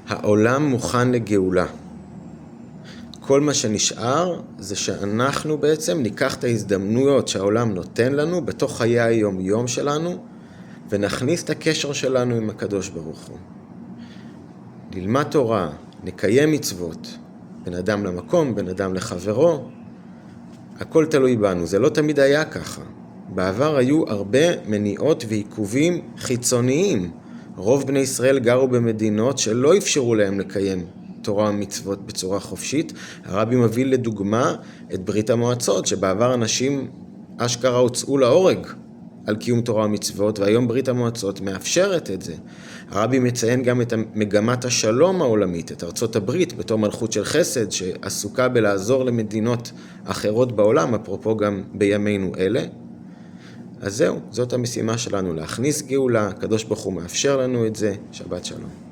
העולם מוכן לגאולה. כל מה שנשאר זה שאנחנו בעצם ניקח את ההזדמנויות שהעולם נותן לנו בתוך חיי היום-יום שלנו, ונכניס את הקשר שלנו עם הקדוש ברוך הוא. נלמד תורה, נקיים מצוות, בין אדם למקום, בין אדם לחברו, הכל תלוי בנו. זה לא תמיד היה ככה. בעבר היו הרבה מניעות ועיכובים חיצוניים. רוב בני ישראל גרו במדינות שלא אפשרו להם לקיים תורה ומצוות בצורה חופשית. הרבי מביא לדוגמה את ברית המועצות, שבעבר אנשים אשכרה הוצאו להורג על קיום תורה ומצוות, והיום ברית המועצות מאפשרת את זה. הרבי מציין גם את מגמת השלום העולמית, את ארצות הברית בתור מלכות של חסד, שעסוקה בלעזור למדינות אחרות בעולם, אפרופו גם בימינו אלה. אז זהו, זאת המשימה שלנו, להכניס גאולה, הקדוש ברוך הוא מאפשר לנו את זה. שבת שלום.